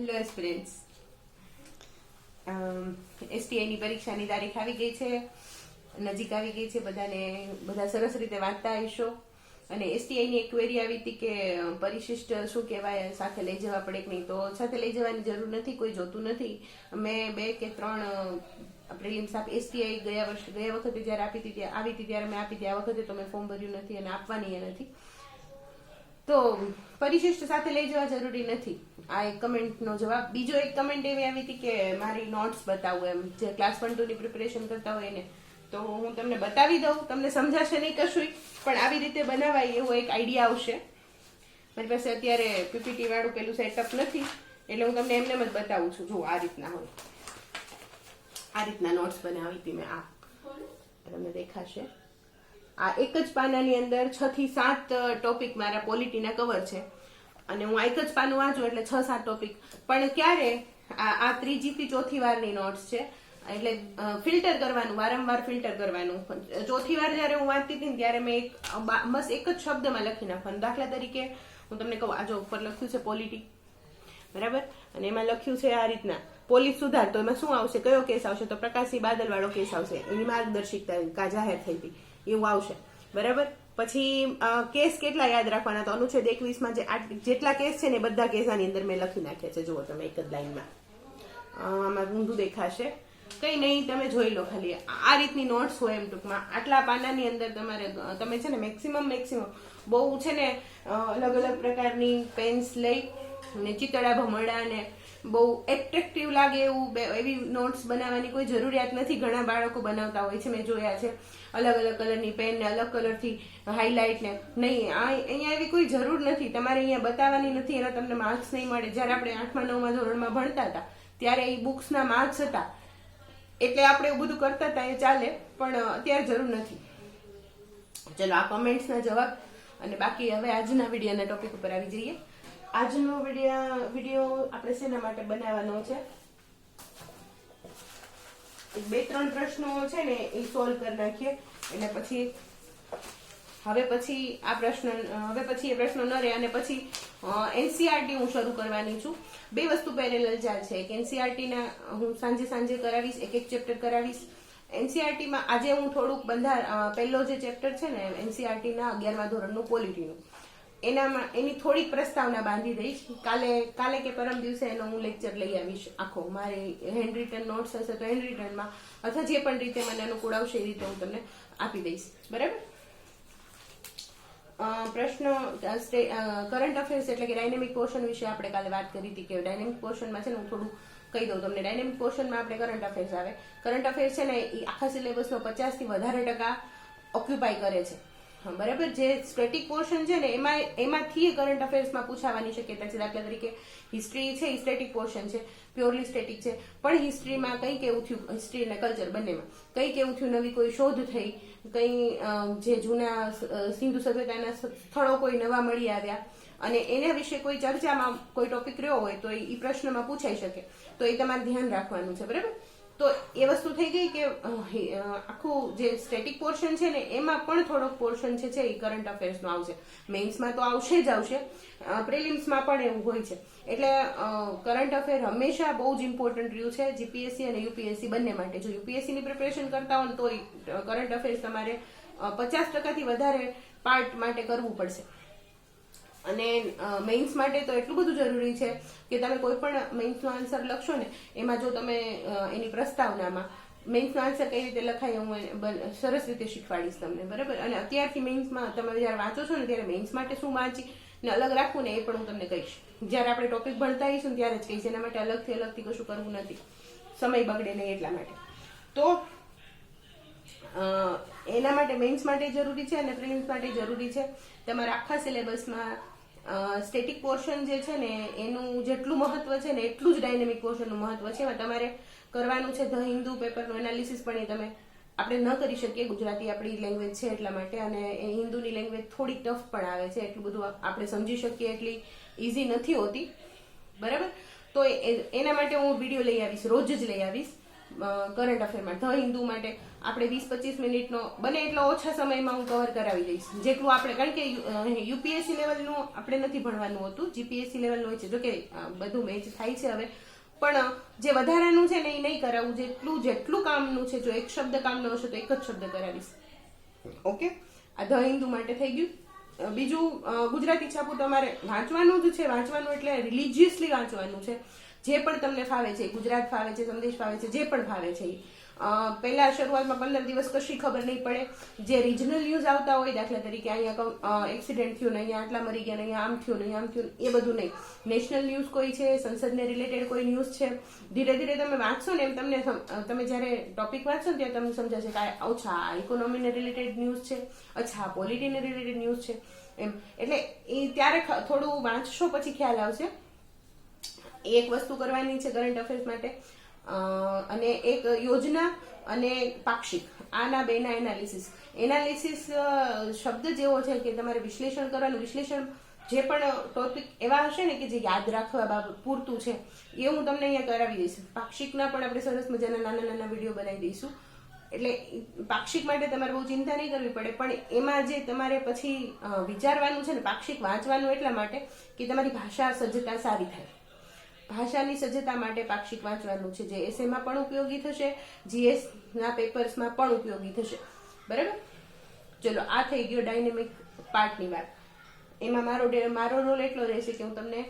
Hello aspirants, એસટીઆઈની પરીક્ષાની તારીખ આવી ગઈ છે, નજીક આવી ગઈ છે. બધા સરસ રીતે વાંચતા આવીશો. અને એસટીઆઈની એક ક્વેરી આવી હતી કે પરિશિષ્ટ શું કહેવાય, સાથે લઈ જવા પડે કે નહીં. તો સાથે લઈ જવાની જરૂર નથી, કોઈ જોતું નથી. મેં 2 કે 3 પ્રિલિમ્સ એસટીઆઈ ગયા વખતે જયારે આવી હતી ત્યારે મેં આપી હતી. આ વખતે તો મેં ફોર્મ ભર્યું નથી અને આપવાની નથી. તો પરિશિષ્ટ સાથે લઈ જવા જરૂરી નથી. આ એક કમેન્ટનો જવાબ. બીજો એક કમેન્ટ એવી આવી હતી કે મારી નોટ્સ બતાવું, એમ જે ક્લાસ 1-2 ની પ્રિપરેશન કરતા હોય ને. તો હું તમને બતાવી દઉં, તમને સમજાશે નહીં કશું, પણ આવી રીતે બનાવાય એવો એક આઈડિયા આવશે. મારી પાસે અત્યારે પીપીટી વાળું પેલું સેટઅપ નથી, એટલે હું તમને એમને જ બતાવું છું. જો આ રીતના હોય, આ રીતના નોટ્સ બનાવી હતી મેં. આ તમને દેખાશે. આ એક જ પાનાની અંદર 6 થી 7 ટોપિક મારા પોલિટીના કવર છે, અને હું એક જ પાનું વાંચું એટલે 6-7 ટોપિક. પણ ક્યારે આ ત્રીજી થી ચોથી વારની નોટ્સ છે, એટલે ફિલ્ટર કરવાનું, વારંવાર ફિલ્ટર કરવાનું. ચોથી વાર જયારે હું વાંચતી હતી ત્યારે મેં બસ એક જ શબ્દમાં લખી નાખવાનું. દાખલા તરીકે હું તમને કહું, આ જો ઉપર લખ્યું છે પોલિટી, બરાબર, અને એમાં લખ્યું છે આ રીતના પોલીસ સુધાર. તો એમાં શું આવશે, કયો કેસ આવશે? તો પ્રકાશસિંહ બાદલ વાળો કેસ આવશે. એની માર્ગદર્શિકા જાહેર થઈ હતી એવું આવશે, બરાબર. પછી કેસ કેટલા યાદ રાખવાના? તો અનુચ્છેદ 21 માં જેટલા કેસ છે ને બધા કેસ આની અંદર મેં લખી નાખ્યા છે. જુઓ તમે એક જ લાઈનમાં. આમાં ઊંધું દેખાશે, કઈ નહીં, તમે જોઈ લો ખાલી. આ રીતની નોટ્સ હોય એમ ટૂંકમાં. આટલા પાનાની અંદર તમે છે ને મેક્સિમમ બહુ છે ને અલગ અલગ પ્રકારની પેન્સ લઈ ને ચિતળા ભમરડા ને બહુ એટ્રેક્ટિવ લાગે એવી નોટ્સ બનાવવાની કોઈ જરૂરિયાત નથી. ઘણા બાળકો બનાવતા હોય છે, મેં જોયા છે. અલગ અલગ કલરની પેન ને અલગ કલરથી હાઇલાઇટ ને. નહીં, અહીંયા એવી કોઈ જરૂર નથી. તમારે અહીંયા બતાવવાની નથી, એના તમને માર્ક્સ નહીં મળે. જ્યારે આપણે 8મા 9મા ધોરણમાં ભણતા હતા ત્યારે એ બુક્સના માર્ક્સ હતા, એટલે આપણે એવું બધું કરતા હતા, એ ચાલે. પણ અત્યારે જરૂર નથી. ચલો, આ કમેન્ટ્સના જવાબ. અને બાકી હવે આજના વિડીયોના ટોપિક ઉપર આવી જઈએ. આજનો વિડીયો આપણે શેના માટે બનાવવાનો છે? 2-3 પ્રશ્નો છે ને એ સોલ્વ કરી નાખીએ, એટલે પછી એ પ્રશ્નો ન રહે. અને પછી એનસીઆરટી હું શરૂ કરવાની છું. 2 વસ્તુ પેરેલલ ચાલ છે. એક એનસીઆરટી ના હું સાંજે કરાવીશ, એક ચેપ્ટર કરાવીશ. એનસીઆરટી માં આજે હું થોડુંક પહેલો જે ચેપ્ટર છે ને એનસીઆરટી ના 11મા ધોરણનું પોલિટીનું, એની થોડીક પ્રસ્તાવના બાંધી દઈશ. કાલે કે પરમ દિવસે એનો હું લેક્ચર લઈ આવીશ આખો. મારી હેન્ડ રિટન નોટ્સ હશે તો હેન્ડ રિટનમાં, અથવા જે પણ રીતે મને અનુકૂળ આવશે એ રીતે હું તમને આપી દઈશ, બરાબર. પ્રશ્ન કરંટ અફેર્સ એટલે કે ડાયનેમિક પોર્શન વિશે આપણે કાલે વાત કરી હતી કે ડાયનેમિક પોર્શનમાં છે ને હું થોડું કહી દઉં તમને. ડાયનેમિક પોર્શનમાં આપણે કરંટ અફેર્સ આવે. કરંટ અફેર્સ છે ને એ આખા સિલેબસનો 50 થી વધારે ટકા ઓક્યુપાય કરે છે, બરાબર. જે સ્ટેટિક પોર્શન છે ને એમાંથી કરંટ અફેર્સમાં પૂછાવાની શક્યતા છે. દાખલા તરીકે હિસ્ટ્રી છે, એ સ્ટેટિક પોર્શન છે, પ્યોરલી સ્ટેટિક છે. પણ હિસ્ટ્રીમાં કંઈ કેવું થયું, હિસ્ટ્રી અને કલ્ચર બંનેમાં કંઈ કેવું થયું, નવી કોઈ શોધ થઈ, કંઈ જે જૂના સિંધુ સભ્યતાના સ્થળો કોઈ નવા મળી આવ્યા, અને એના વિશે કોઈ ચર્ચામાં કોઈ ટોપિક રહ્યો હોય તો એ પ્રશ્નમાં પૂછાઈ શકે. તો એ તમારે ધ્યાન રાખવાનું છે, બરાબર. તો એ વસ્તુ થઈ ગઈ કે આખું જે સ્ટેટિક પોર્શન છે ને એમાં પણ થોડોક પોર્શન છે એ કરંટ અફેર્સનો આવશે. મેઇન્સમાં તો આવશે જ આવશે, પ્રિલિમ્સમાં પણ એવું હોય છે. એટલે કરંટ અફેર હંમેશા બહુ જ ઇમ્પોર્ટન્ટ રહ્યું છે જીપીએસસી અને યુપીએસસી બંને માટે. જો યુપીએસસીની પ્રિપરેશન કરતા હોય તો કરંટ અફેર્સ તમારે 50% વધારે પાર્ટ માટે કરવું પડશે. અને મેઇન્સ માટે તો એટલું બધું જરૂરી છે કે તમે કોઈ પણ મેઇન્સનો આન્સર લખશો ને એમાં જો તમે એની પ્રસ્તાવનામાં મેઇન્સનો આન્સર કઈ રીતે લખાય હું સરસ રીતે શીખવાડીશ તમને, બરાબર. અને અત્યારથી મેઇન્સમાં તમે જયારે વાંચો છો ને ત્યારે મેઇન્સ માટે શું વાંચી ને અલગ રાખવું ને એ પણ હું તમને કહીશ. જયારે આપણે ટોપિક ભણતા આવીશું ને ત્યારે જ કહીશ. એના માટે અલગથી કશું કરવું નથી, સમય બગડે નહીં એટલા માટે. તો એના માટે મેઇન્સ માટે જરૂરી છે અને પ્રિલિમ્સ માટે જરૂરી છે. તમારા આખા સિલેબસમાં સ્ટેટિક પોર્શન જે છે ને એનું જેટલું મહત્વ છે ને એટલું જ ડાયનેમિક પોર્શનનું મહત્વ છે. એમાં તમારે કરવાનું છે ધ હિન્દુ પેપરનું એનાલિસિસ, પણ એ આપણે ન કરી શકીએ. ગુજરાતી આપણી લેંગ્વેજ છે એટલા માટે, અને એ હિન્દુની લેંગ્વેજ થોડી ટફ પણ આવે છે. એટલું બધું આપણે સમજી શકીએ એટલી ઇઝી નથી હોતી, બરાબર. તો એના માટે હું વિડીયો લઈ આવીશ, રોજ જ લઈ આવીશ. કરંટ અફેરમાં ધ હિન્દુ માટે આપણે 20-25 મિનિટનો બને એટલો ઓછા સમયમાં હું કવર કરાવી દઈશ જેટલું આપણે, કારણ કે યુપીએસસી લેવલનું આપણે નથી ભણવાનું હોતું, જીપીએસસી લેવલનું હોય છે. જો કે બધું મેચ થાય છે હવે, પણ જે વધારાનું છે ને એ નહીં કરાવવું. જેટલું કામનું છે, જો એક શબ્દ કામનો હશે તો એક જ શબ્દ કરાવીશ. ઓકે, આ ધ હિન્દુ માટે થઈ ગયું. બીજું ગુજરાતી છાપું તમારે વાંચવાનું જ છે. વાંચવાનું એટલે રિલિજિયસલી વાંચવાનું છે. જે પણ તમને ફાવે છે, ગુજરાત ફાવે છે, સંદેશ ફાવે છે, જે પણ ફાવે છે. પહેલા શરૂઆતમાં 15 દિવસ કશી ખબર નહીં પડે. જે રિજનલ ન્યૂઝ આવતા હોય, દાખલા તરીકે અહીંયા એક્સિડન્ટ થયું ને, અહીંયા આટલા મરી ગયા ને, અહીંયા આમ થયું ને, આમ થયું, એ બધું નહીં. નેશનલ ન્યૂઝ કોઈ છે, સંસદને રિલેટેડ કોઈ ન્યૂઝ છે, ધીરે ધીરે તમે વાંચશો ને એમ તમે જ્યારે ટોપિક વાંચશો ને ત્યારે તમને સમજાશે કે અચ્છા ઇકોનોમીને રિલેટેડ ન્યૂઝ છે, અચ્છા પોલિટીને રિલેટેડ ન્યૂઝ છે એમ. એટલે એ ત્યારે થોડું વાંચશો પછી ખ્યાલ આવશે. એક વસ્તુ કરવાની છે કરંટ અફેર્સ માટે, અને એક યોજના અને પાક્ષિક, આના બેના એનાલિસિસ શબ્દ જેવો છે કે તમારે વિશ્લેષણ કરવાનું. વિશ્લેષણ જે પણ ટોપિક એવા હશે ને કે જે યાદ રાખવા પૂરતું છે એ હું તમને અહીંયા કરાવી દઈશ. પાક્ષિકના પણ આપણે સરસ મજાના નાના નાના વિડીયો બનાવી દઈશું. એટલે પાક્ષિક માટે તમારે બહુ ચિંતા નહીં કરવી પડે, પણ એમાં જે તમારે પછી વિચારવાનું છે ને, પાક્ષિક વાંચવાનું એટલા માટે કે તમારી ભાષા સજ્જતા સારી થાય. ભાષાની સજ્જતા માટે પાક્ષિક વાંચવાનું છે, જે એસેમાં પણ ઉપયોગી થશે, જીએસ ના પેપર્સમાં પણ ઉપયોગી થશે. બરાબર, ચલો આ થઈ ગયો ડાયનેમિક પાર્ટની વાત. એમાં મારો રોલ એટલો રહેશે કે હું તમને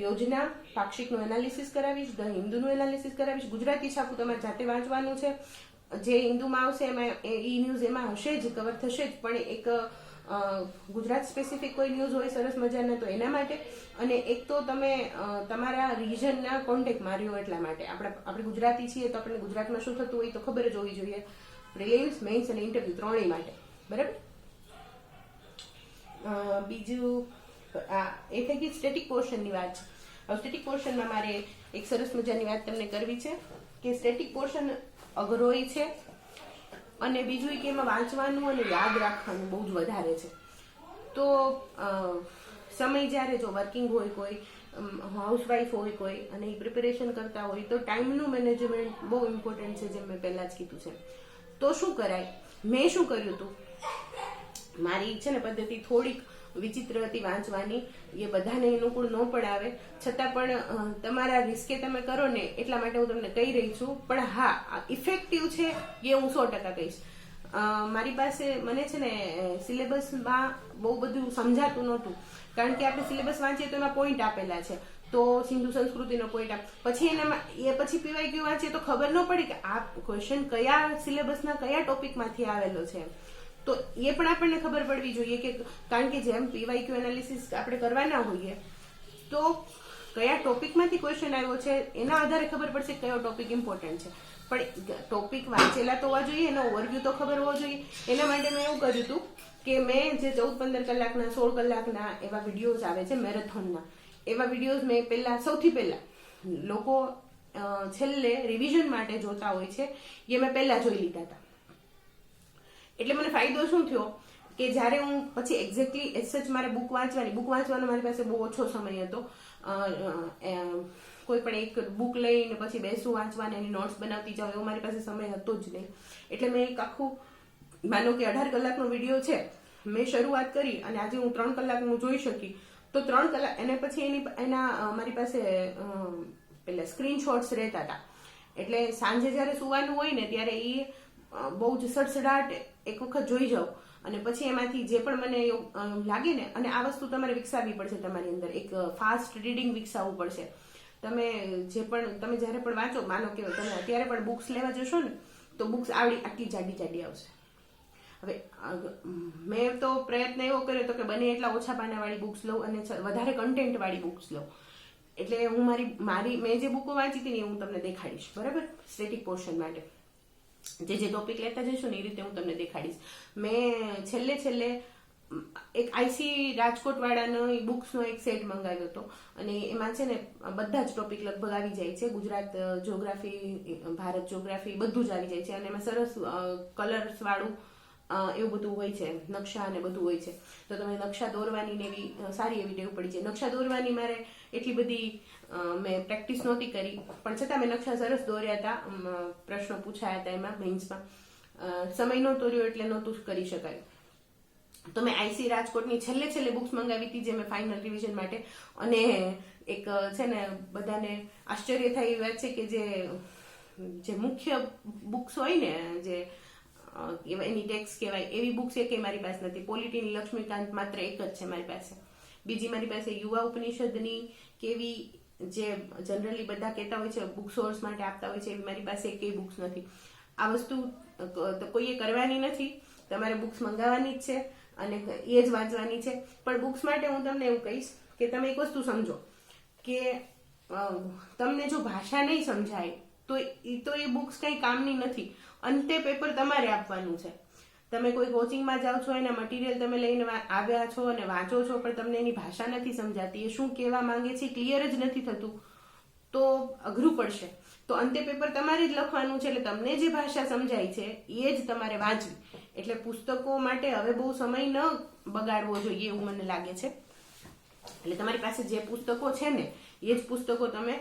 યોજના, પાક્ષિકનું એનાલિસિસ કરાવીશ, ધ હિન્દુનું એનાલિસિસ કરાવીશ. ગુજરાતી છાપું તમારે જાતે વાંચવાનું છે. જે હિન્દુમાં આવશે એમાં ઈ ન્યૂઝ એમાં હશે જ, કવર થશે જ, પણ એક ગુજરાત સ્પેસિફિક કોઈ ન્યૂઝ હોય સરસ મજાના તો એના માટે, અને એક તો તમે તમારા રિજનના કોન્ટેક્ટમાં રહ્યો એટલા માટે. આપણે ગુજરાતી છીએ તો આપણને ગુજરાતમાં શું થતું હોય તો ખબર જ હોવી જોઈએ. પ્રિલિમ્સ, મેઇન્સ અને ઇન્ટરવ્યુ ત્રણેય માટે. બરાબર. બીજું એ થઈ ગઈ સ્ટેટિક પોર્શનની વાત છે. હવે સ્ટેટિક પોર્શનમાં મારે એક સરસ મજાની વાત તમને કરવી છે કે સ્ટેટિક પોર્શન અઘરોય છે, અને બીજું કે એમાં વાંચવાનું અને યાદ રાખવાનું બહુ જ વધારે છે. તો સમય જ્યારે જો વર્કિંગ હોય કોઈ, હાઉસવાઈફ હોય કોઈ, અને એ પ્રિપેરેશન કરતા હોય તો ટાઈમનું મેનેજમેન્ટ બહુ ઇમ્પોર્ટન્ટ છે, જેમ મેં પહેલાં જ કીધું છે. તો શું કરાય? મેં શું કર્યું હતું, મારી છે ને પદ્ધતિ થોડીક વિચિત્ર હતી વાંચવાની. એ બધાને અનુકૂળ ન પણ આવે, છતાં પણ તમારા રિસ્કે તમે કરો ને એટલા માટે હું તમને કહી રહી છું. પણ હા, ઇફેક્ટિવ છે એ હું 100% કહીશ. મારી પાસે મને છે ને સિલેબસમાં બહુ બધું સમજાતું નહોતું, કારણ કે આપણે સિલેબસ વાંચીએ તો એમાં પોઈન્ટ આપેલા છે. તો સિંધુ સંસ્કૃતિનો પોઈન્ટ પછી પછી પીવાય વાંચીએ તો ખબર ન પડી કે આ ક્વેશ્ચન કયા સિલેબસના કયા ટોપિકમાંથી આવેલો છે. તો એ પણ આપણને ખબર પડવી જોઈએ કે, કારણ કે જેમ પીવાયક્યુ એનાલિસિસ આપણે કરવાના હોઈએ તો કયા ટોપિકમાંથી ક્વેશ્ચન આવ્યો છે એના આધારે ખબર પડશે કયો ટોપિક ઇમ્પોર્ટન્ટ છે. પણ ટોપિક વાંચેલા તો હોવા જોઈએ, એનો ઓવરવ્યૂ તો ખબર હોવો જોઈએ. એના માટે મેં એવું કર્યું હતું કે મેં જે 14-15 કલાકના 16 કલાકના એવા વિડીયોઝ આવે છે મેરેથોનના, એવા વિડીયોઝ મેં સૌથી પહેલા લોકો છેલ્લે રિવિઝન માટે જોતા હોય છે એ મેં પહેલા જોઈ લીધા હતા. એટલે મને ફાયદો શું થયો કે જ્યારે હું પછી એક્ઝેક્ટલી એસચ મારે બુક વાંચવાનો મારી પાસે બહુ ઓછો સમય હતો. કોઈ પણ એક બુક લઈને પછી બેસું વાંચવાને, એની નોટ્સ બનાવતી જાઉં એવો મારી પાસે સમય હતો જ નહીં. એટલે મેં એક આખું, માનો કે 18 કલાકનો વિડીયો છે, મેં શરૂઆત કરી અને આજે હું 3 કલાકનું જોઈ શકી, તો 3 કલાક એને પછી એના મારી પાસે પેલા સ્ક્રીનશોટ્સ રહેતા હતા. એટલે સાંજે જ્યારે સુવાનું હોય ને ત્યારે એ બહુ જ સડસડાટ એક વખત જોઈ જાઉં, અને પછી એમાંથી જે પણ મને લાગે ને, અને આ વસ્તુ તમારે વિકસાવવી પડશે તમારી અંદર, એક ફાસ્ટ રીડિંગ વિકસાવવું પડશે. તમે જ્યારે પણ વાંચો, માનો કે તમે અત્યારે પણ બુક્સ લેવા જશો ને તો બુક્સ આટલી જાડી આવશે. હવે મેં તો પ્રયત્ન એવો કર્યો હતો કે બને એટલા ઓછા પાનાવાળી બુક્સ લઉં અને વધારે કન્ટેન્ટ વાળી બુક્સ લઉં. એટલે હું મેં જે બુકો વાંચી હતી ને એ હું તમને દેખાડીશ. બરાબર, સ્ટેટિક પોર્શન માટે જે ટોપિક લેતા જઈશું ને એ રીતે હું તમને દેખાડીશ. મેં છેલ્લે એક આઈસી રાજકોટ વાળાનો બુક્સનો એક સેટ મંગાવ્યો હતો, અને એમાં છે ને બધા જ ટોપિક લગભગ આવી જાય છે. ગુજરાત જ્યોગ્રાફી, ભારત જ્યોગ્રાફી બધું જ આવી જાય છે, અને એમાં સરસ કલર્સ વાળું એવું બધું હોય છે, નકશા અને બધું હોય છે. તો તમે નકશા દોરવાની ને એવી સારી એવી ટેવ પડી છે. નકશા દોરવાની મારે એટલી બધી મેં પ્રેક્ટિસ નહોતી કરી, પણ છતાં મેં નકશા સરસ દોર્યા હતા. પ્રશ્નો પૂછાયા હતા એમાં મેઇન્સમાં. સમય નહોતો રહ્યો એટલે નહોતું કરી શકાય. તો મેં આઈસી રાજકોટની છેલ્લે બુક્સ મંગાવી હતી, જે મેં ફાઇનલ રિવિઝન માટે. અને એક છે ને બધાને આશ્ચર્ય થાય એવી વાત છે કે જે મુખ્ય બુક્સ હોય ને, જે એની ટેક્સ કહેવાય, એવી બુક્સ એ મારી પાસે નથી. પોલિટીની લક્ષ્મીકાંત માત્ર એક જ છે મારી પાસે. બીજી મારી પાસે યુવા ઉપનિષદની કેવી, જે જનરલી બધા કહેતા હોય છે બુક સોર્સ માટે આપતા હોય છે, એવી મારી પાસે એકેય બુક્સ નથી. આ વસ્તુ કોઈએ કરવાની નથી, તમારે બુક્સ મંગાવવાની જ છે અને એ જ વાંચવાની છે. પણ બુક્સ માટે હું તમને એવું કહીશ કે તમે એક વસ્તુ સમજો કે તમને જો ભાષા નહીં સમજાય તો એ બુક્સ કંઈ કામની નથી. અંતે પેપર તમારે આપવાનું છે. તમે કોઈ કોચિંગમાં જાઓ છો, એના મટીરિયલ તમે લઈને આવ્યા છો અને વાંચો છો, પણ તમને એની ભાષા નથી સમજાતી, એ શું કહેવા માંગે છે ક્લિયર જ નથી થતું, તો અઘરું પડશે. તો અંતે પેપર તમારે જ લખવાનું છે. એટલે તમને જે ભાષા સમજાય છે એ જ તમારે વાંચવી. એટલે પુસ્તકો માટે હવે બહુ સમય ન બગાડવો જોઈએ એવું મને લાગે છે. એટલે તમારી પાસે જે પુસ્તકો છે ને એ જ પુસ્તકો તમે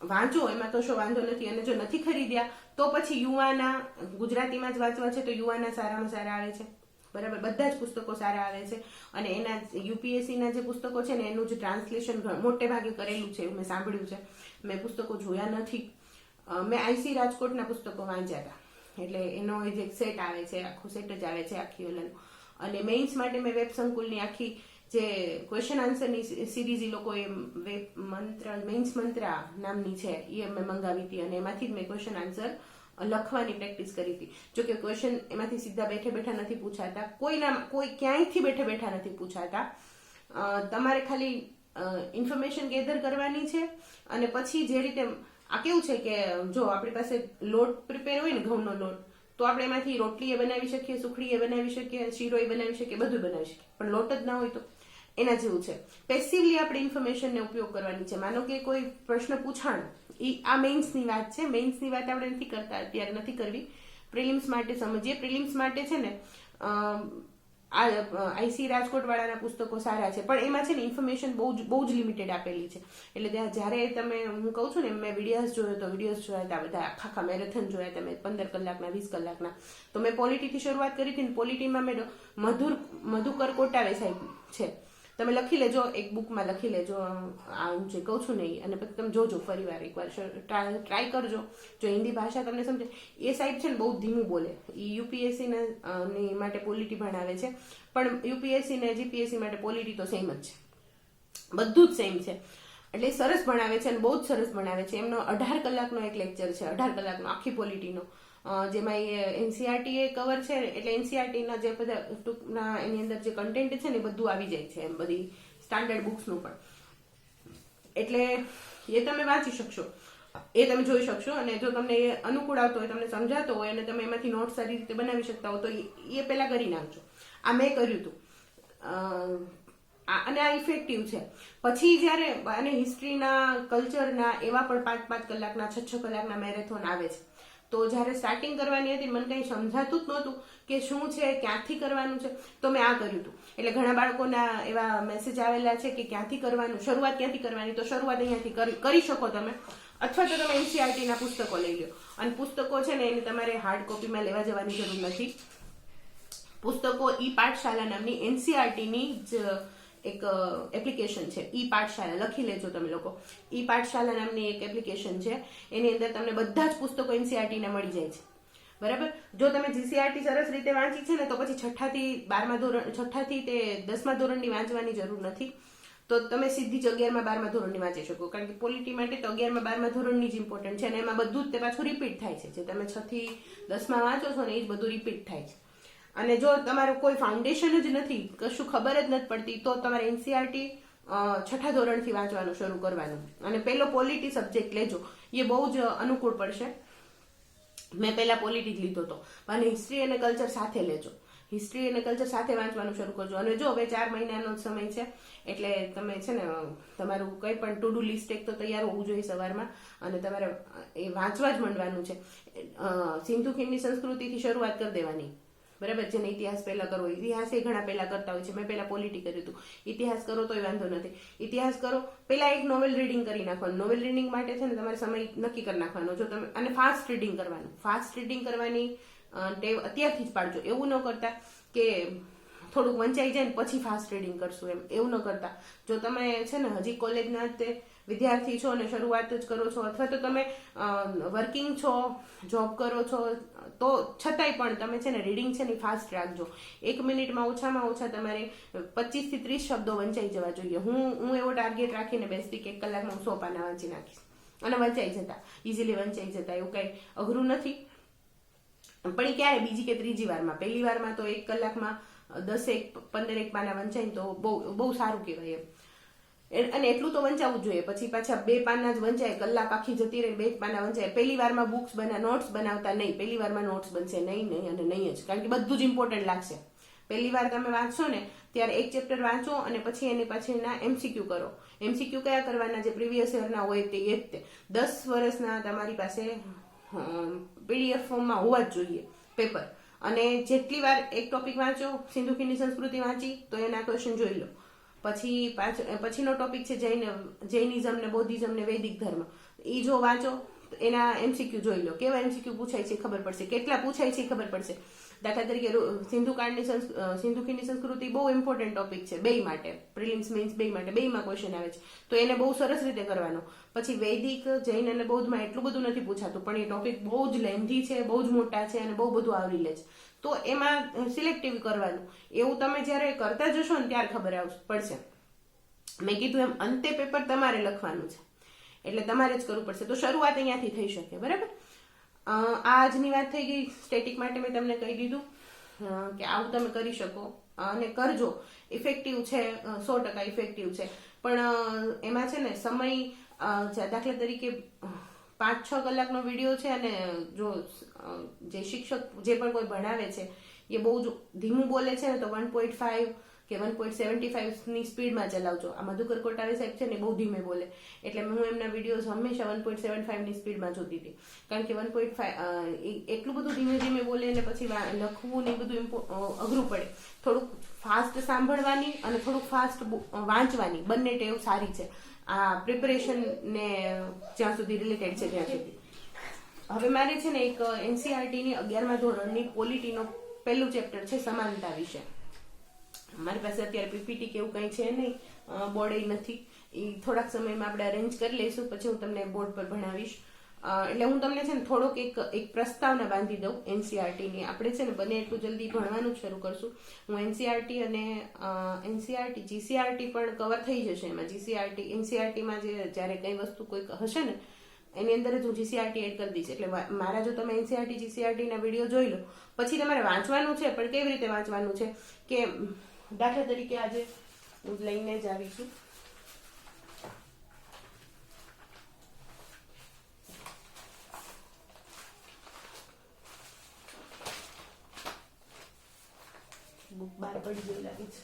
વાંચો, એમાં કશો વાંધો નથી. અને જો નથી ખરીદ્યા તો પછી યુવાના, ગુજરાતીમાં જ વાંચવા છે તો યુવાના સારામાં સારા આવે છે, બરાબર. બધા જ પુસ્તકો સારા આવે છે. અને એના યુપીએસસીના જે પુસ્તકો છે ને એનું જે ટ્રાન્સલેશન મોટે ભાગે કરેલું છે એવું મેં સાંભળ્યું છે. મેં પુસ્તકો જોયા નથી. મેં આઈસી રાજકોટના પુસ્તકો વાંચ્યા હતા. એટલે એનો જે સેટ આવે છે, આખું સેટ જ આવે છે આખી ઓલાનું. અને મેઇન્સ માટે મેં વેબ સંકુલની આખી જે ક્વેશ્ચન આન્સરની સિરીઝ એ લોકોએ મેઇન્સ મંત્રા નામની છે એ મેં મંગાવી હતી. અને એમાંથી જ મેં ક્વેશ્ચન આન્સર લખવાની પ્રેક્ટિસ કરી હતી. જો કે ક્વેશ્ચન એમાંથી સીધા બેઠા નથી પૂછાતા, કોઈ ક્યાંયથી બેઠા નથી પૂછાતા. તમારે ખાલી ઇન્ફોર્મેશન ગેધર કરવાની છે. અને પછી જે રીતે આ કેવું છે કે જો આપણી પાસે લોટ પ્રિપેર હોય ને, ઘઉંનો લોટ, તો આપણે એમાંથી રોટલી એ બનાવી શકીએ, સુખડી એ બનાવી શકીએ, શીરો એ બનાવી શકીએ, બધું બનાવી શકીએ. પણ લોટ જ ના હોય તો એના જેવું છે. પેસિવલી આપણે ઇન્ફોર્મેશનને ઉપયોગ કરવાની છે. માનો કે કોઈ પ્રશ્ન પૂછાણો, આ મેઇન્સની વાત છે. મેઇન્સની વાત આપણે નથી કરતા, અત્યારે નથી કરવી. પ્રિલિમ્સ માટે સમજીએ. પ્રિલિમ્સ માટે છે ને આ આઈસી રાજકોટ વાળાના પુસ્તકો સારા છે, પણ એમાં છે ને ઇન્ફોર્મેશન બહુ જ લિમિટેડ આપેલી છે. એટલે ત્યાં જ્યારે તમે, હું કહું છું ને, મેં વિડીયોઝ જોયા હતા બધા, આખા મેરેથોન જોયા હતા મેં, 15 કલાકના 20 કલાકના. તો મેં પોલિટીથી શરૂઆત કરી હતી. પોલિટીમાં મેં મધુકર કોટાવે સાહેબ છે, તમે લખી લેજો, એક બુકમાં લખી લેજો આ હું જે કહું છું ને. અને પછી તમે જોજો ફરી વાર, એકવાર ટ્રાય કરજો. જો હિન્દી ભાષા તમને સમજે. એ સાહેબ છે ને બહુ ધીમું બોલે. એ યુપીએસસી માટે પોલિટી ભણાવે છે, પણ યુપીએસસી ને જીપીએસસી માટે પોલિટી તો સેમ જ છે, બધું જ સેમ છે. એટલે સરસ ભણાવે છે અને બહુ જ સરસ ભણાવે છે. એમનો 18 કલાકનો એક લેક્ચર છે, 18 કલાકનો આખી પોલિટીનો, જેમાં એનસીઆરટી એ કવર છે. એટલે એનસીઆરટીના જે બધા ટૂંકના એની અંદર જે કન્ટેન્ટ છે ને એ બધું આવી જાય છે, એમ બધી સ્ટાન્ડર્ડ બુક્સનું પણ. એટલે એ તમે વાંચી શકશો, એ તમે જોઈ શકશો. અને જો તમને એ અનુકૂળ આવતો હોય, તમને સમજાતો હોય અને તમે એમાંથી નોટ સારી રીતે બનાવી શકતા હો તો એ પહેલા કરી નાખજો. આ મેં કર્યું હતું અને આ ઇફેક્ટિવ છે. પછી જ્યારે અને હિસ્ટ્રીના, કલ્ચરના એવા પણ 5-5 કલાકના, 6-6 કલાકના મેરેથોન આવે છે. તો જ્યારે સ્ટાર્ટિંગ કરવાની હતી, મને કંઈ સમજાતું જ નહોતું કે શું છે, ક્યાંથી કરવાનું છે. તો મેં આ કર્યું હતું. એટલે ઘણા બાળકોના એવા મેસેજ આવેલા છે કે ક્યાંથી કરવાનું, શરૂઆત ક્યાંથી કરવાની. તો શરૂઆત અહીંયાથી કરી શકો તમે. અથવા તો તમે એનસીઆરટીના પુસ્તકો લઈ લો. અને પુસ્તકો છે ને એને તમારે હાર્ડ કોપીમાં લેવા જવાની જરૂર નથી. પુસ્તકો ઈ પાઠશાલા નામની એનસીઆરટીની જ એક એપ્લિકેશન છે. ઈ પાઠશાલા લખી લેજો તમે લોકો. ઈ પાઠશાલા નામની એક એપ્લિકેશન છે. એની અંદર તમને બધા જ પુસ્તકો એનસીઆરટી ના મળી જાય છે, બરાબર. જો તમે જીસીઆરટી સરસ રીતે વાંચી છે ને તો પછી 6 થી 12મા ધોરણ, 6 થી તે 10મા ધોરણની વાંચવાની જરૂર નથી. તો તમે સીધી જ 11મા 12મા ધોરણની વાંચી શકો. કારણ કે પોલિટી માટે તો 11મા 12મા ધોરણની જ ઇમ્પોર્ટન્ટ છે. અને એમાં બધું જ તે પાછું રિપીટ થાય છે. જે તમે 6 થી 10મા વાંચો છો ને એ જ બધું રિપીટ થાય છે. અને જો તમારું કોઈ ફાઉન્ડેશન જ નથી, કશું ખબર જ નથી પડતી, તો તમારે એનસીઆરટી 6થા ધોરણથી વાંચવાનું શરૂ કરવાનું. અને પહેલો પોલિટી સબ્જેક્ટ લેજો, એ બહુ જ અનુકૂળ પડશે. મેં પહેલા પોલિટી જ લીધો હતો. અને હિસ્ટ્રી અને કલ્ચર સાથે લેજો. હિસ્ટ્રી અને કલ્ચર સાથે વાંચવાનું શરૂ કરજો. અને જો હવે 4 મહિનાનો સમય છે, એટલે તમે છે ને તમારું કંઈ પણ ટુ ડુ લિસ્ટ એક તો તૈયાર હોવું જોઈએ સવારમાં. અને તમારે એ વાંચવા જ માંડવાનું છે. સિંધુ ખીણની સંસ્કૃતિથી શરૂઆત કરી દેવાની. બરાબર. જેને ઇતિહાસ પહેલા કરવો, ઇતિહાસ એ ઘણા પહેલા કરતા હોય છે. મેં પહેલા પોલિટી કર્યું હતું. ઇતિહાસ કરો તોય વાંધો નથી. ઇતિહાસ કરો પહેલા એક નોવેલ રીડિંગ કરી નાખવાનું. નોવેલ રીડિંગ માટે છે ને તમારે સમય નક્કી કરી નાખવાનો. જો તમે અને ફાસ્ટ રીડિંગ કરવાનું. ફાસ્ટ રીડિંગ કરવાની ટેવ અત્યારથી જ પાડજો. એવું ન કરતા કે થોડુંક વંચાઈ જાય ને પછી ફાસ્ટ રીડિંગ કરશું એવું ન કરતા. જો તમે છે ને હજી કોલેજના તે વિદ્યાર્થી છો અને શરૂઆત જ કરો છો, અથવા તો તમે વર્કિંગ છો, જોબ કરો છો, તો છતાંય પણ તમે છે ને રીડિંગ છે ને ફાસ્ટ રાખજો. 1 મિનિટમાં ઓછામાં ઓછા તમારે 25 થી 30 શબ્દો વંચાઈ જવા જોઈએ. હું એવો ટાર્ગેટ રાખીને બેસતી કે 1 કલાકમાં હું 100 પાના વાંચી નાખીશ, અને વંચાઈ જતા, ઇઝીલી વંચાઈ જતા. એવું કઈ અઘરું નથી. પણ એ ક્યારે બીજી કે ત્રીજી વારમાં, પહેલી વારમાં તો 1 કલાકમાં 10-15 પાના વંચાય તો બહુ સારું કહેવાય એમ. અને એટલું તો વંચાવવું જોઈએ. પછી પાછા 2 પાના જ વંચાય, કલાક આખી જતી રહે, 2 પાના વંચાય. પહેલી વારમાં નોટ્સ બનાવતા નહીં. પહેલી વારમાં નોટ્સ બનશે નહીં અને નહીં જ, કારણ કે બધું જ ઇમ્પોર્ટન્ટ લાગશે. પહેલી વાર તમે વાંચશો ને ત્યારે એક ચેપ્ટર વાંચો અને પછી એની પાછળના MCQ કરો. MCQ કયા કરવાના? જે પ્રીવિયસ યરના હોય તે જ તે 10 વર્ષના તમારી પાસે PDF ફોર્મમાં હોવા જ જોઈએ પેપર. અને જેટલી વાર એક ટોપિક વાંચો, સિંધુ ખીણની સંસ્કૃતિ વાંચી તો એના ક્વેશ્ચન જોઈ લો. પછીનો ટોપિક છે જૈનિઝમ ને બૌદ્ધિઝમ ને વૈદિક ધર્મ. એ જો વાંચો એના MCQ જોઈ લો. કેવા MCQ પૂછાય છે ખબર પડશે, કેટલા પૂછાય છે ખબર પડશે. દાખલા તરીકે સિંધુ ખીણની સંસ્કૃતિ બહુ ઇમ્પોર્ટન્ટ ટોપિક છે બે માટે, પ્રિલિમ્સ મેન્સ બે માટે, બેમાં ક્વેશ્ચન આવે છે, તો એને બહુ સરસ રીતે કરવાનો. પછી વૈદિક, જૈન અને બૌદ્ધમાં એટલું બધું નથી પૂછાતું, પણ એ ટોપિક બહુ જ લેન્ધી છે, બહુ જ મોટા છે અને બહુ બધું આવરી લે છે. તો એમાં સિલેક્ટિવ કરવાનું. એવું તમે જ્યારે કરતા જશો ને ત્યારે ખબર પડશે. મેં કીધું એમ અંતે પેપર તમારે લખવાનું છે, એટલે તમારે જ કરવું પડશે. તો શરૂઆત અહીંયાથી થઈ શકે. બરાબર. આજની વાત થઈ ગઈ સ્ટેટિક માટે. મેં તમને કહી દીધું કે આવું તમે કરી શકો અને કરજો. ઇફેક્ટિવ છે, 100% ઇફેક્ટિવ છે. પણ એમાં છે ને સમય, દાખલા તરીકે 5-6 કલાકનો વિડીયો છે અને જો જે શિક્ષક જે પણ કોઈ ભણાવે છે એ બહુ જ ધીમું બોલે છે ને તો 1.5 કે 1.75 ની સ્પીડમાં ચલાવજો. આ મધુકર કોટારે સાહેબ છે ને બહુ ધીમે બોલે, એટલે હું એમના વિડીયોઝ હંમેશા 1.75 ની સ્પીડમાં જોતી હતી. કારણ કે 1.5 એટલું બધું ધીમે ધીમે બોલે ને પછી લખવું ને એ બધું અઘરું પડે. થોડુંક ફાસ્ટ સાંભળવાની અને થોડુંક ફાસ્ટ વાંચવાની બંને ટેવ સારી છે. આ પ્રિપરેશન ને જ્યાં સુધી રિલેટેડ છે ત્યાં સુધી. હવે મારે છે ને એક NCERT ની 11મા ધોરણની પોલિટીનો પહેલું ચેપ્ટર છે સમાનતા વિશે. મારી પાસે અત્યારે PPT કે એવું કંઈ છે નહીં, બોર્ડ નથી. એ થોડાક સમયમાં આપણે અરેન્જ કરી લઈશું, પછી હું તમને બોર્ડ પર ભણાવીશ. એટલે હું તમને છે ને થોડોક એક પ્રસ્તાવના બાંધી દઉં NCERT ની. આપણે છે ને બને એટલું જલ્દી ભણવાનું જ શરૂ કરશું. હું NCERT અને GCERT પણ કવર થઈ જશે એમાં. NCERT માં જ્યારે કઈ વસ્તુ કોઈક હશે ને એની અંદર જ હું GCERT એડ કરી દઈશ. એટલે મારા જો તમે NCERT GCERT ના વિડીયો જોઈ લો, પછી તમારે વાંચવાનું છે. પણ કેવી રીતે વાંચવાનું છે કે દાખલા તરીકે આજે હું લઈને જ આવી છું. બુક બહાર પડી ગઈ લાગે છે,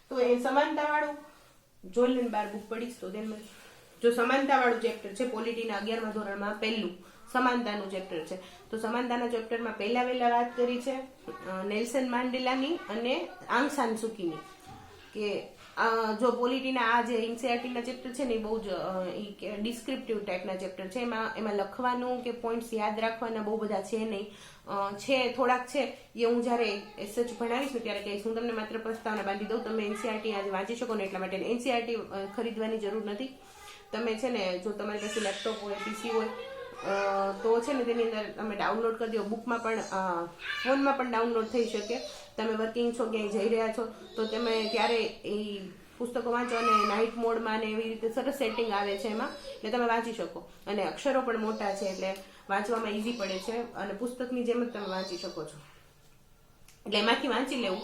તો એ સમાનતા વાળું જોઈ લઈને બહાર બુક પડીશ તો જો સમાનતા વાળું ચેપ્ટર છે પોલિટીના 11મા ધોરણમાં પહેલું સમાનતાનું ચેપ્ટર છે. તો સમાનતાના ચેપ્ટરમાં પહેલા વાત કરી છે નેલ્સન માંડેલાની અને આંગ સાન સુકીની. કે જો પોલિટીના આ જે NCERT ના ચેપ્ટર છે ને એ બહુ જ ડિસ્ક્રિપ્ટિવ ટાઈપના ચેપ્ટર છે. એમાં લખવાનું કે પોઈન્ટ્સ યાદ રાખવાના બહુ બધા છે નહીં. છે થોડાક છે, એ હું જ્યારે SH ભણાવીશ ને ત્યારે કહીશ. હું તમને માત્ર પ્રસ્તાવના બાંધી દઉં, તમે NCERT આજે વાંચી શકો ને એટલા માટે. NCERT ખરીદવાની જરૂર નથી. તમે છે ને જો તમારી પાસે લેપટોપ હોય, PC હોય તો છે ને તેની અંદર તમે ડાઉનલોડ કરી દો. બુકમાં પણ ફોનમાં પણ ડાઉનલોડ થઈ શકે. તમે વર્કિંગ છો, ક્યાંય જઈ રહ્યા છો તો તમે ત્યારે એ પુસ્તકો વાંચો અને નાઇટ મોડમાં ને એવી રીતે સરસ સેટિંગ આવે છે એમાં, એટલે તમે વાંચી શકો. અને અક્ષરો પણ મોટા છે એટલે વાંચવામાં ઈઝી પડે છે અને પુસ્તકની જેમ જ તમે વાંચી શકો છો. એટલે એમાંથી વાંચી લેવું.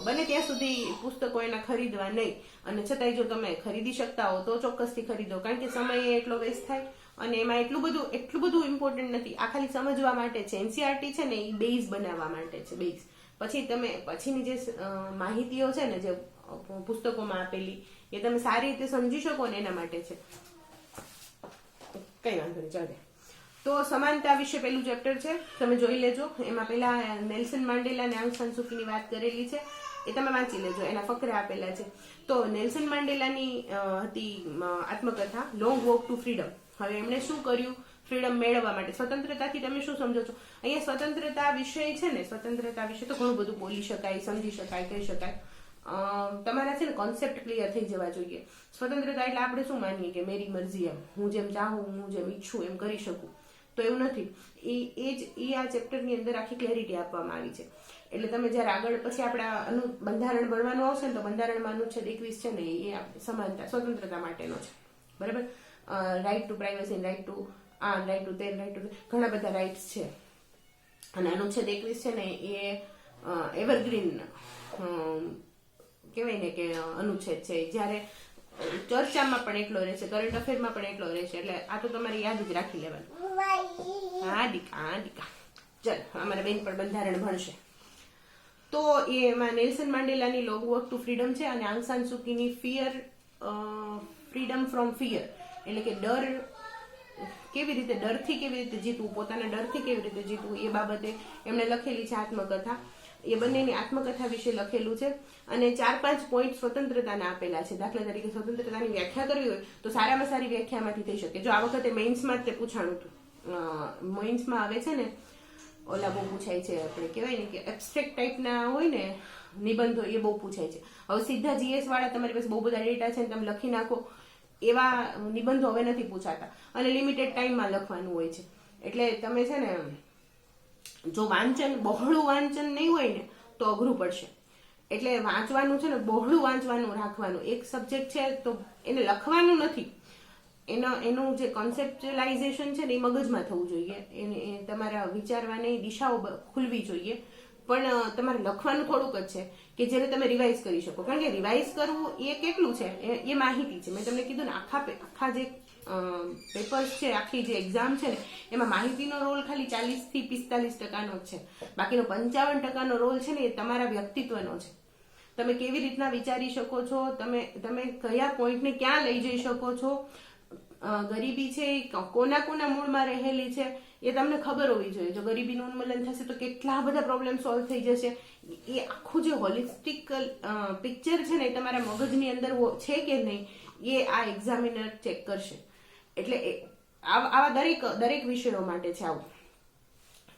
બને ત્યાં સુધી પુસ્તકો એના ખરીદવા નહીં. અને છતાંય જો તમે ખરીદી શકતા હો તો ચોક્કસથી ખરીદો, કારણ કે સમય એટલો વેસ્ટ થાય અને એમાં એટલું બધું ઇમ્પોર્ટન્ટ નથી. આ ખાલી સમજવા માટે છે. NCERT છે ને એ બેઝ બનાવવા માટે છે, બેઝ. પછી તમે પછીની જે માહિતીઓ છે ને જે પુસ્તકોમાં આપેલી એ તમે સારી રીતે સમજી શકો ને એના માટે છે. કઈ વાંધો નહીં, ચાલે. તો સમાનતા વિશે પેલું ચેપ્ટર છે, તમે જોઈ લેજો. એમાં પેલા નેલ્સન માંડેલા અને આંગ સાન સૂ કીની વાત કરેલી છે, એ તમે વાંચી લેજો, એના ફકરા આપેલા છે. તો નેલ્સન માંડેલાની હતી આત્મકથા લોંગ વોક ટુ ફ્રીડમ. હવે એમણે શું કર્યું ફ્રીડમ મેળવવા માટે? સ્વતંત્રતાથી તમે શું સમજો છો? અહીંયા સ્વતંત્રતા વિષય છે ને, સ્વતંત્રતા વિશે તો ઘણું બધું બોલી શકાય, સમજી શકાય, કહી શકાય. તમારા છે ને કોન્સેપ્ટ ક્લિયર થઈ જવા જોઈએ. સ્વતંત્રતા એટલે આપણે શું માનીએ કે મેરી મરજી, એમ હું જેમ ચાહું, હું જેમ ઈચ્છું એમ કરી શકું, તો એવું નથી. એ આ ચેપ્ટરની અંદર આખી ક્લેરિટી આપવામાં આવી છે. એટલે તમે જયારે આગળ પછી આપણા બંધારણ ભણવાનું આવશે ને, તો બંધારણમાં અનુચ્છેદ 21 છે ને, એ સમાનતા સ્વતંત્રતા માટેનો છે, બરાબર. Right to privacy, right to right to right to ઘણા બધા રાઇટ્સ છે. અને અનુચ્છેદ 21 છે ને એ એવરગ્રીન કહેવાય ને કે અનુચ્છેદ છે, જ્યારે ચર્ચામાં પણ એટલો રહેશે, કરંટ અફેરમાં પણ એટલો રહેશે. એટલે આ તો તમારે યાદ જ રાખી લેવાનું. હા દીકા ચલ, અમારા બેન પણ બંધારણ ભણશે. તો એમાં નેલ્સન માંડેલાની લોંગ વોક ટુ ફ્રીડમ છે, અને આંગ સાન સૂ કીની ફ્રીડમ ફ્રોમ ફિયર, એટલે કે ડરથી કેવી રીતે જીતવું, પોતાના ડરથી કેવી રીતે જીતવું, એ બાબતે એમણે લખેલી છે આત્મકથા. એ બંનેની આત્મકથા વિશે લખેલું છે. અને 4-5 પોઈન્ટ સ્વતંત્રતાના આપેલા છે. દાખલા તરીકે સ્વતંત્રતાની વ્યાખ્યા કરવી હોય તો સારામાં સારી વ્યાખ્યામાંથી થઈ શકે. જો આ વખતે મેઇન્સમાં જ તે પૂછાણું હતું, મેઇન્સમાં આવે છે ને ઓલા બહુ પૂછાય છે, આપણે કહેવાય ને કે એબ્સ્ટ્રેક્ટ ટાઈપના હોય ને નિબંધો, એ બહુ પૂછાય છે. હવે સીધા જીએસ વાળા તમારી પાસે બહુ બધા ડેટા છે ને તમે લખી નાખો, એવા નિબંધો હવે નથી પૂછાતા, અને લિમિટેડ ટાઈમમાં લખવાનું હોય છે. એટલે તમે છે ને જો બહોળું વાંચન નહીં હોય ને તો અઘરું પડશે. એટલે વાંચવાનું છે ને બહોળું વાંચવાનું રાખવાનું. એક સબ્જેક્ટ છે તો એને લખવાનું નથી, એનું જે કોન્સેપ્ચ્યુલાઇઝેશન છે ને એ મગજમાં થવું જોઈએ, એને તમારા વિચારવાની દિશાઓ ખુલવી જોઈએ. પણ તમારે લખવાનું થોડુંક જ છે કે જેને તમે રિવાઇઝ કરી શકો. કારણ કે રિવાઇઝ કરવું એ કેટલું છે, એ માહિતી છે. મેં તમને કીધું ને આખા જે પેપર્સ છે, આખી જે એક્ઝામ છે ને, એમાં માહિતીનો રોલ ખાલી 40 થી 45% જ છે. બાકીનો 55% રોલ છે ને એ તમારા વ્યક્તિત્વનો છે. તમે કેવી રીતના વિચારી શકો છો, તમે કયા પોઈન્ટને ક્યાં લઈ જઈ શકો છો. ગરીબી છે કોના મૂળમાં રહેલી છે એ તમને ખબર હોવી જોઈએ. જો ગરીબીનું ઉન્મૂલન થશે તો કેટલા બધા પ્રોબ્લેમ સોલ્વ થઈ જશે. એ આખું જે હોલિસ્ટિક પિક્ચર છે ને એ તમારા મગજની અંદર છે કે નહીં, એ આ એક્ઝામિનર ચેક કરશે. એટલે આવા દરેક વિષયો માટે છે આવું.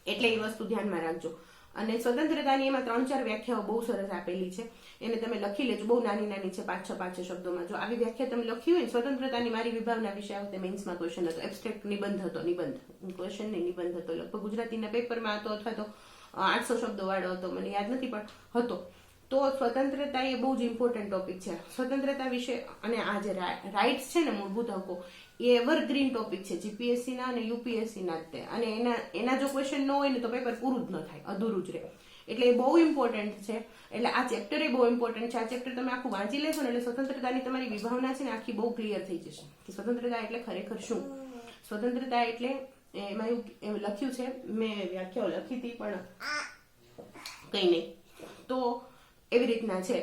એટલે એ વસ્તુ ધ્યાનમાં રાખજો. અને સ્વતંત્રતાની એમાં 3-4 વ્યાખ્યાઓ બહુ સરસ આપેલી છે, એને તમે લખી લેજો. બહુ નાની છે, 5-6 શબ્દોમાં. જો આવી વ્યાખ્યા તમે લખી હોય, સ્વતંત્રતાની મારી વિભાવના વિશે આવતે મેન્સમાં ક્વેશ્ચન હતો, એબ્સ્ટ્રેક્ટ નિબંધ હતો, ક્વેશ્ચન નહીં નિબંધ હતો, લગભગ ગુજરાતીના પેપરમાં હતો, અથવા તો 800 શબ્દો વાળો હતો, મને યાદ નથી પણ હતો. તો સ્વતંત્રતા એ બહુ જ ઇમ્પોર્ટન્ટ ટોપિક છે. સ્વતંત્રતા વિશે અને આ જે રાઇટ્સ છે ને, મૂળભૂત હકો, એ એવરગ્રીન ટોપિક છે જીપીએસસી ના અને યુપીએસસી ના જ. અને એના જો ક્વેશ્ચન ન હોય ને તો પેપર પૂરું જ ન થાય, અધૂરું જ રહે. એટલે એ બહુ ઇમ્પોર્ટન્ટ છે. એટલે આ ચેપ્ટર એ બહુ ઇમ્પોર્ટન્ટ છે. આ ચેપ્ટર તમે આખું વાંચી લેશો ને એટલે સ્વતંત્રતાની તમારી વિભાવના છે ને આખી બહુ ક્લિયર થઈ જશે કે સ્વતંત્રતા એટલે ખરેખર શું. સ્વતંત્રતા એટલે એમાં એવું લખ્યું છે, મેં વ્યાખ્યાઓ લખી હતી પણ કઈ નહીં, તો એવી રીતના છે.